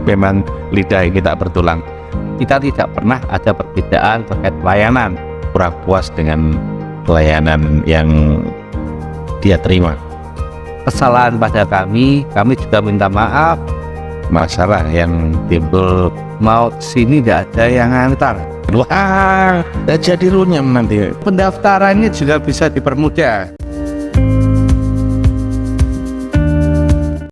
memang lidah ini tak bertulang. Kita tidak pernah ada perbedaan terkait pelayanan, kurang puas dengan pelayanan yang dia terima. Kesalahan pada kami juga minta maaf. Masalah yang timbul, mau sini tidak ada yang ngantar. Wah, jadi runyam nanti. Pendaftarannya juga bisa dipermudah.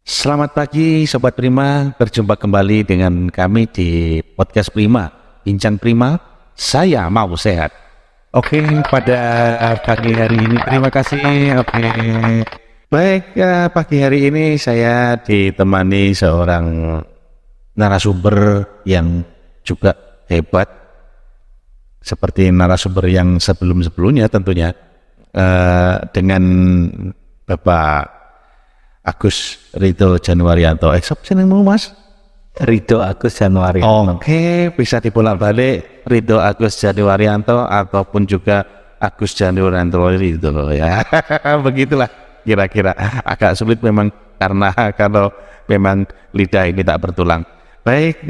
Selamat pagi Sobat Prima, berjumpa kembali dengan kami di Podcast Prima, Bincang Prima, saya mau sehat. Oke, pada pagi hari ini terima kasih. Oke, baik, pagi hari ini saya ditemani seorang narasumber yang juga hebat, seperti narasumber yang sebelum-sebelumnya tentunya, dengan Bapak Agus Ridho Januaryanto. Siapa senengmu Mas? Ridho Agus Januaryanto. Oke, bisa dibolak-balik Ridho Agus Januaryanto ataupun juga Agus Januaryanto Ridho ya. Begitulah kira-kira. Agak sulit memang karena kalau memang lidah ini tak bertulang. Baik,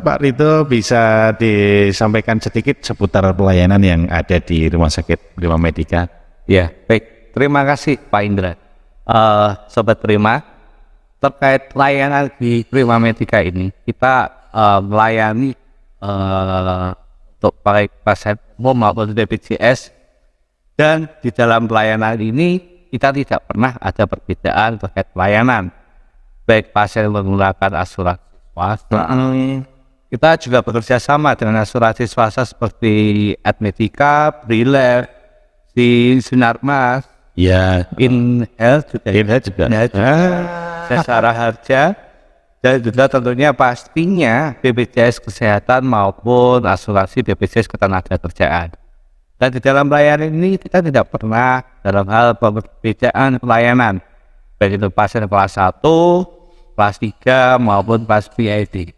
Pak Ridho bisa disampaikan sedikit seputar pelayanan yang ada di Rumah Sakit Prima Medica. Ya, baik. Terima kasih Pak Indra. Sobat Prima, terkait layanan di Prima Medica ini, kita melayani untuk baik pasien umum maupun BPJS, dan di dalam pelayanan ini kita tidak pernah ada perbedaan terkait pelayanan, baik pasien menggunakan asuransi swasta. Kita juga bekerja sama dengan asuransi swasta seperti Admedica, Briler, Sinarmas, ya, InHealth juga, Jasara Harja, dan juga tentunya pastinya BPJS Kesehatan maupun asuransi BPJS Ketenagakerjaan. Dan di dalam pelayanan ini kita tidak pernah dalam hal perbedaan pelayanan, baik itu pasien kelas 1, kelas 3 maupun kelas VIP.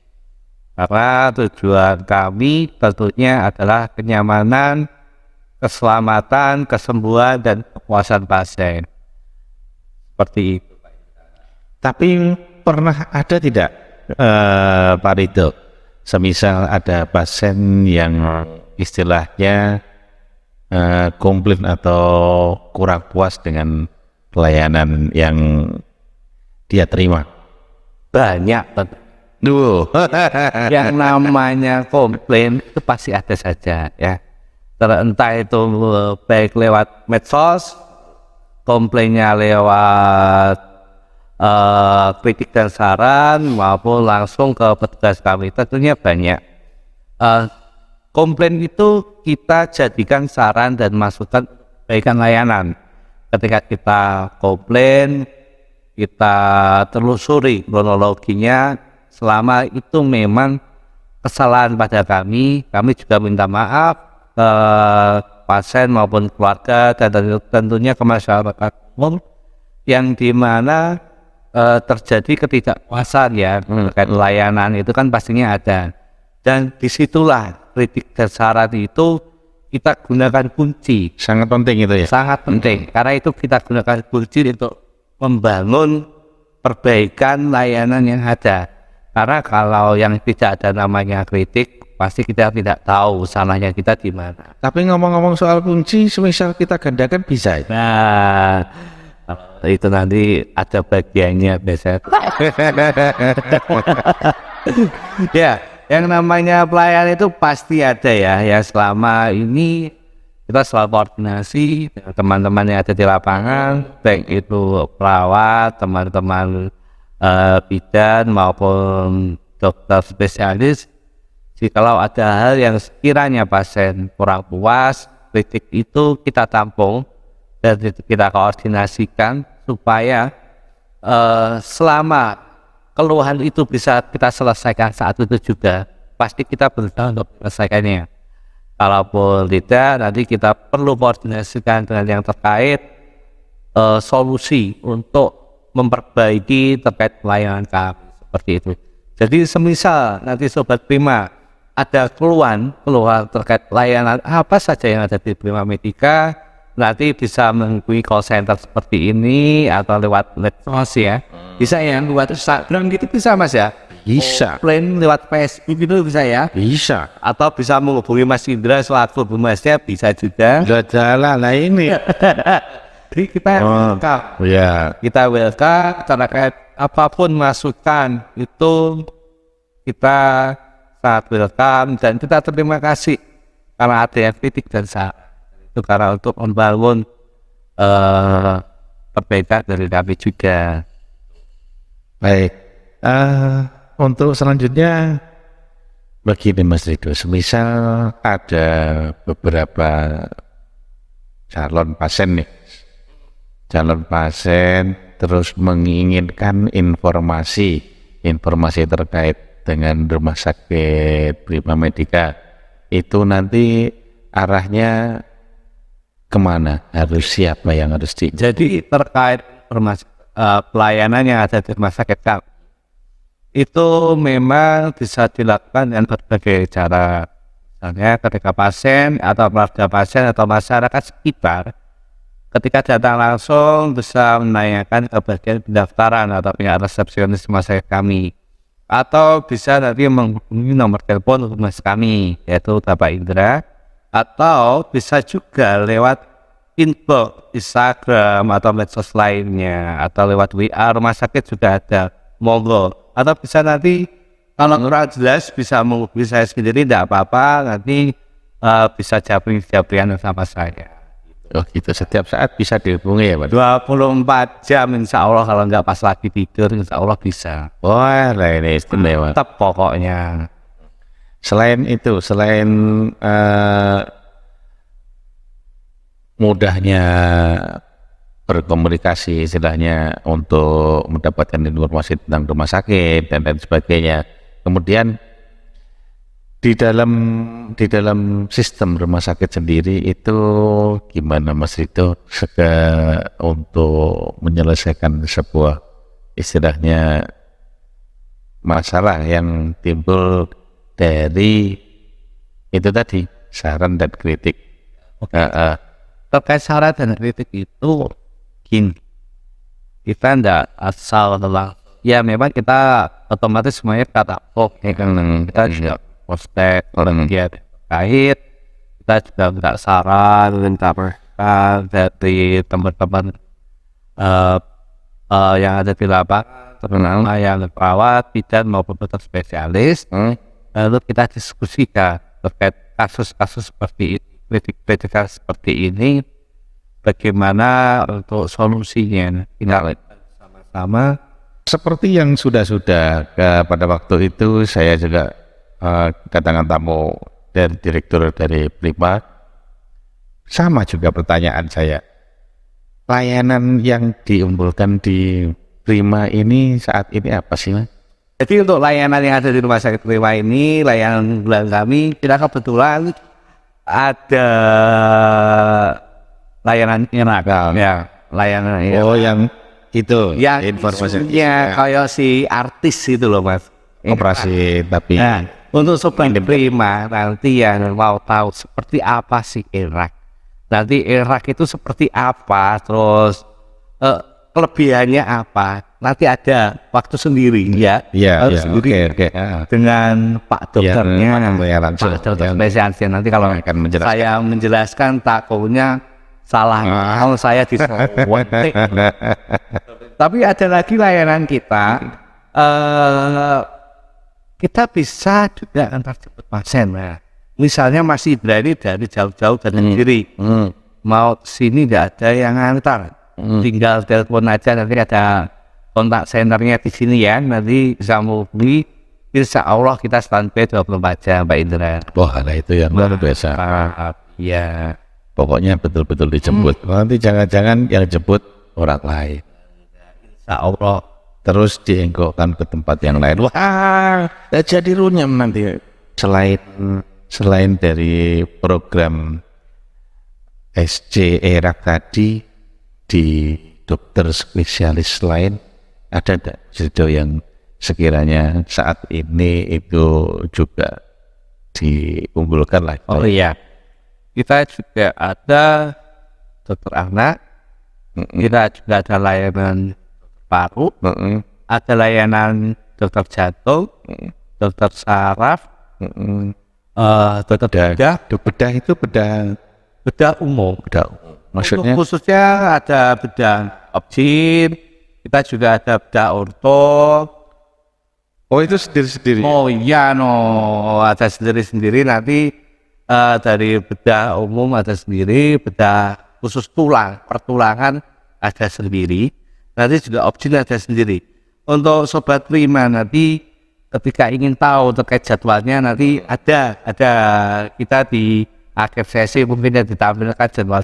Karena tujuan kami tentunya adalah kenyamanan, keselamatan, kesembuhan, dan kepuasan pasien. Seperti itu. Tapi pernah ada tidak Pak Ridho, semisal ada pasien yang istilahnya komplain atau kurang puas dengan pelayanan yang dia terima? Banyak. Yang namanya komplain itu pasti ada saja ya. Entah itu baik lewat medsos, komplainnya lewat kritik dan saran, maupun langsung ke petugas kami, tentunya banyak. Komplain itu kita jadikan saran dan masukan perbaikan layanan. Ketika kita komplain, kita telusuri kronologinya. Selama itu memang kesalahan pada kami juga minta maaf ke pasien maupun keluarga, dan tentunya ke masyarakat umum yang dimana terjadi ketidakpuasan ya terkait layanan itu kan pastinya ada, dan disitulah kritik dan saran itu kita gunakan kunci. Sangat penting itu ya? Sangat penting, karena itu kita gunakan kunci untuk membangun perbaikan layanan yang ada. Karena kalau yang tidak ada namanya kritik, pasti kita tidak tahu salahnya kita di mana. Tapi ngomong-ngomong soal kunci, semisal kita gandakan bisa? Nah, itu nanti ada bagiannya biasanya. Ya, yang namanya pelayanan itu pasti ada ya. Ya, selama ini kita selalu koordinasi dengan teman-teman yang ada di lapangan, baik itu perawat, teman-teman bidan maupun dokter spesialis. Kalau ada hal yang sekiranya pasien kurang puas, kritik itu kita tampung dan kita koordinasikan supaya selama keluhan itu bisa kita selesaikan saat itu juga, pasti kita berusaha untuk menyelesaikannya. Kalaupun tidak, nanti kita perlu koordinasikan dengan yang terkait solusi untuk memperbaiki terkait pelayanan kami, seperti itu. Jadi semisal nanti Sobat Prima ada keluhan terkait layanan apa saja yang ada di Prima Medica, nanti bisa menghubungi call center seperti ini atau lewat medsos ya. Bisa ya, buat Instagram gitu bisa Mas ya. Bisa. Offline lewat Facebook itu bisa ya. Bisa. Atau bisa menghubungi Mas Indra selaku humasnya bisa juga. Udah jalan lah ini. Jadi kita welcome. Ya. Kita welcome terkait apapun masukan itu kita sangat welcome dan kita terima kasih karena ada yang kritik dan saran itu karena untuk membangun perbedaan dari kami juga. Baik. Untuk selanjutnya begini Mas Rido, semisal ada beberapa calon pasien terus menginginkan informasi terkait dengan rumah sakit Prima Medica, itu nanti arahnya kemana? Siapa yang harus Jadi terkait pelayanan yang ada di rumah sakit kami itu memang bisa dilakukan dengan berbagai cara. Misalnya ketika pasien atau keluarga pasien atau masyarakat sekitar ketika datang langsung bisa menanyakan ke bagian pendaftaran atau pihak resepsionis rumah sakit kami, atau bisa nanti menghubungi nomor telepon humas kami yaitu Bapak Indra, atau bisa juga lewat inbox Instagram atau medsos lainnya, atau lewat WA rumah sakit juga ada, monggo. Atau bisa nanti kalau kurang jelas bisa menghubungi saya sendiri, tidak apa-apa, nanti bisa jabrian sama saya. Oh gitu, setiap saat bisa dihubungi ya Pak? 24 jam insya Allah, kalau nggak pas lagi tidur insya Allah bisa. Wah, ini istimewa. Tetap pokoknya. Selain itu, selain mudahnya berkomunikasi istilahnya untuk mendapatkan informasi tentang rumah sakit dan lain sebagainya, kemudian di dalam sistem rumah sakit sendiri itu gimana Mas Rido untuk menyelesaikan sebuah istilahnya masalah yang timbul dari itu tadi, saran dan kritik. Terkait saran dan kritik itu gini, kita tidak asal telah ya, memang kita otomatis semuanya kata kita juga postek orang dia terkait, kita juga minta saran, minta masukan dari teman-teman yang ada di lapangan, terutama yang perawat, bidan maupun dokter spesialis. Lalu kita diskusikan terkait kasus-kasus seperti ini, kritik-kritikan seperti ini, bagaimana untuk solusinya. Kita sama-sama seperti yang sudah pada waktu itu saya juga kedatangan tamu dan direktur dari Prima, sama juga pertanyaan saya, layanan yang diunggulkan di Prima ini saat ini apa sih Mas? Jadi untuk layanan yang ada di rumah sakit Prima ini, layanan unggulan kami, kita kebetulan ada layanan enak ya, layanan yang itu yang informasinya kayak si artis itu loh Mas, operasi tapi untuk sobat Prima nanti yang mau tahu seperti apa sih ERAK, nanti ERAK itu seperti apa, terus kelebihannya apa, nanti ada waktu sendiri ya. Oke. Dengan Pak dokternya, Pak dokter spesialisnya. Nanti kalau akan menjelaskan. saya menjelaskan takutnya salah, kalau saya disewet. Tapi ada lagi layanan kita, kita bisa juga antar jemput pasien. Nah, misalnya Mas Indra ini dari jauh-jauh dari sendiri, mau sini tidak ada yang antar, tinggal telepon aja, nanti ada kontak centernya di sini ya, nanti bisa menghubungi. Insya Allah kita standby 24 jam Pak Indra. Wah, ada itu yang luar biasa. Iya. Pokoknya betul-betul dijemput. Nanti jangan-jangan yang jemput orang lain. Insya Allah. Terus dienggokkan ke tempat yang lain. Wah, jadi runyam nanti. Selain dari program SC ERAK tadi, di dokter spesialis lain ada tidak Rido yang sekiranya saat ini itu juga diunggulkan lagi? Oh iya, kita juga ada dokter anak, kita juga ada layanan paru, ada layanan dokter jantung, dokter saraf, dokter Bedah itu bedah umum. maksudnya. Untuk khususnya ada bedah objin, kita juga ada bedah orto. Oh, itu sendiri-sendiri. Oh iya ada sendiri-sendiri nanti dari bedah umum ada sendiri, bedah khusus pertulangan ada sendiri, nanti juga objin ada sendiri. Untuk sobat Prima nanti ketika ingin tahu terkait jadwalnya nanti ada kita di akhir sesi mungkin yang ditampilkan jadwal.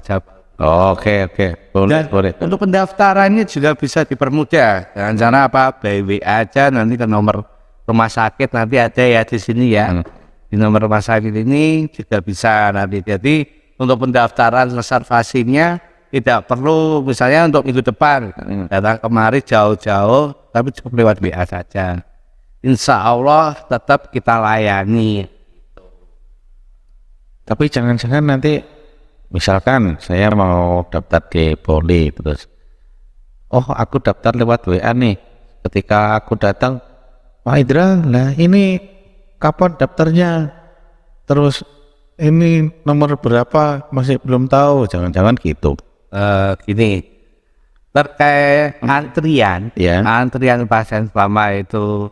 Oke, boleh. Untuk pendaftarannya juga bisa dipermudah dengan cara apa? By WA aja nanti ke nomor rumah sakit nanti ada ya di sini ya. Di nomor rumah sakit ini juga bisa nanti. Jadi untuk pendaftaran reservasinya tidak perlu misalnya untuk minggu depan datang kemari jauh-jauh, tapi cukup lewat WA saja. Insya Allah tetap kita layani. Tapi jangan-jangan nanti misalkan saya mau daftar di Poli terus, oh aku daftar lewat WA nih. Ketika aku datang, Pak Indra, lah ini kapan daftarnya? Terus ini nomor berapa? Masih belum tahu. Jangan-jangan gitu. Gini, terkait antrian, Ya. antrian pasien selama itu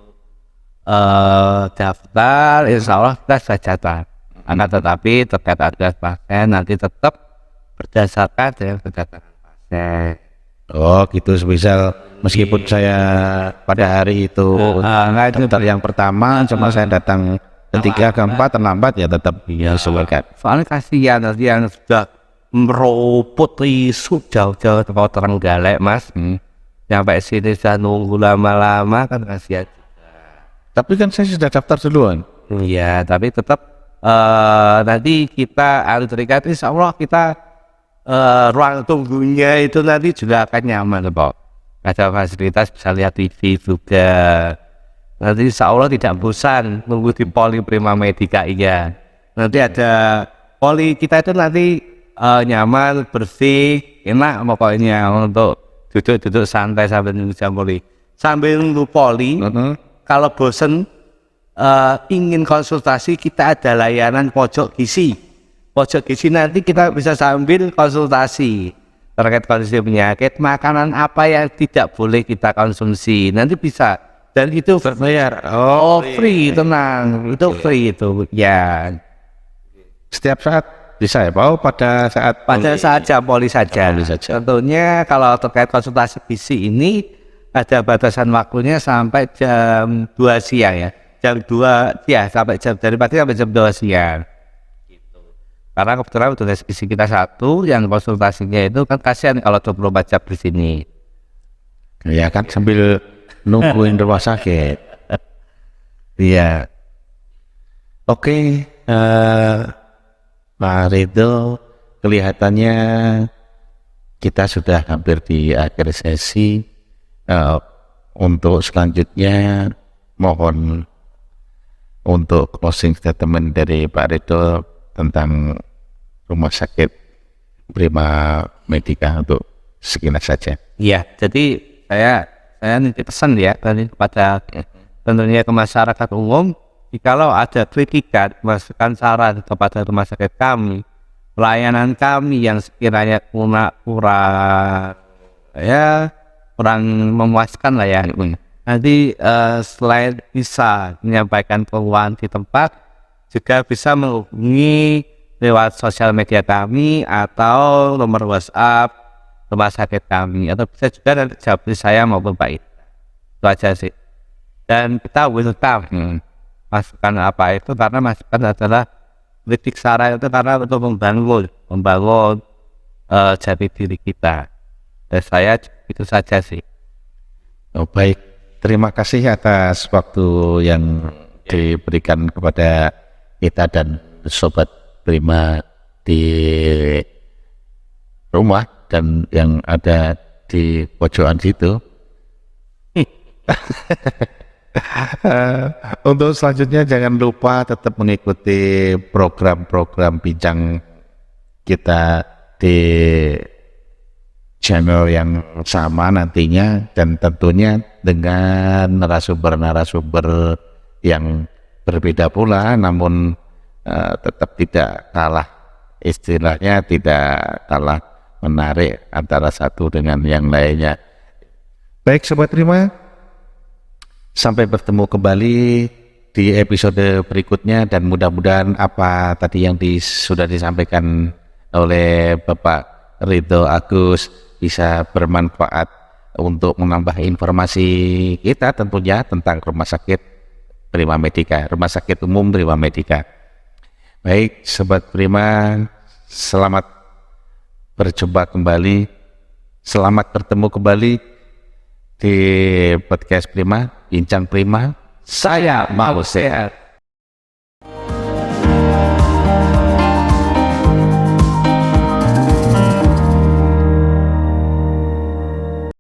daftar, insya Allah kita sudah catat. Akan tetapi terkait antrian pasien nanti tetap berdasarkan dengan kedatangan pasien. Oh gitu, semisal meskipun saya pada hari itu daftar yang pertama, cuma saya datang ketiga, keempat terlambat ya tetap disesuaikan. Soalnya kasihan nanti yang sudah meropot isu jauh-jauh tempat Trenggalek mas, sampai sini sudah nunggu lama-lama kan kasihan. Tapi kan saya sudah daftar duluan. Iya, tapi tetap nanti kita antrikan, insya Allah kita ruang tunggunya itu nanti juga akan nyaman Pak. Ada fasilitas bisa lihat TV juga. Nanti insya Allah tidak bosan nunggu di Poli Prima Medika iya. Nanti ada poli kita itu nanti nyaman, bersih, enak pokoknya untuk duduk-duduk santai sambil nunggu jam poli. Sambil nunggu poli, kalau bosen ingin konsultasi, kita ada layanan pojok gizi. Pojok gizi nanti kita bisa sambil konsultasi terkait kondisi penyakit, makanan apa yang tidak boleh kita konsumsi, nanti bisa. Dan itu Berbayar. oh free, tenang, itu free itu ya. Setiap saat bisa ya Pak? Pada saat jam poli saja. Tentunya kalau terkait konsultasi gizi ini ada batasan waktunya sampai jam 2 siang ya. Jam 2 ya sampai jam dari pagi sampai jam 2 siang. Gitu. Karena kebetulan petugas gizi kita satu yang konsultasinya itu kan kasihan kalau 24 jam di sini. Ya kan sambil nungguin rumah sakit. Iya. Oke, Pak Ridho, kelihatannya kita sudah hampir di akhir sesi. Untuk selanjutnya mohon untuk closing statement dari Pak Ridho tentang rumah sakit Prima Medika untuk sekilas saja. Iya, jadi saya nitip pesan ya tadi kepada tentunya ke masyarakat umum, jikalau ada kritikan, masukan saran kepada rumah sakit kami, pelayanan kami yang sekiranya kurang memuaskan lah ya. Nanti selain bisa menyampaikan keluhan di tempat, juga bisa menghubungi lewat sosial media kami atau nomor WhatsApp rumah sakit kami, atau bisa juga nanti jawab saya maupun Pak Ida. Itu aja sih. Dan kita welcome masukan apa itu, karena masukan adalah kritik saran itu karena untuk membangun jati diri kita. Dan saya itu saja sih. Oh, baik, terima kasih atas waktu yang diberikan kepada kita dan Sobat Prima di rumah dan yang ada di pojokan situ. Untuk selanjutnya jangan lupa tetap mengikuti program-program bincang kita di channel yang sama nantinya, dan tentunya dengan narasumber-narasumber yang berbeda pula, namun tetap tidak kalah, istilahnya tidak kalah menarik antara satu dengan yang lainnya. Baik Sobat Prima, sampai bertemu kembali di episode berikutnya, dan mudah-mudahan apa tadi yang sudah disampaikan oleh Bapak Ridho Agus bisa bermanfaat untuk menambah informasi kita tentunya tentang Rumah Sakit Prima Medica, Rumah Sakit Umum Prima Medica. Baik Sobat Prima, selamat berjumpa kembali, selamat bertemu kembali di podcast Prima, Bincang Prima, saya mau sehat.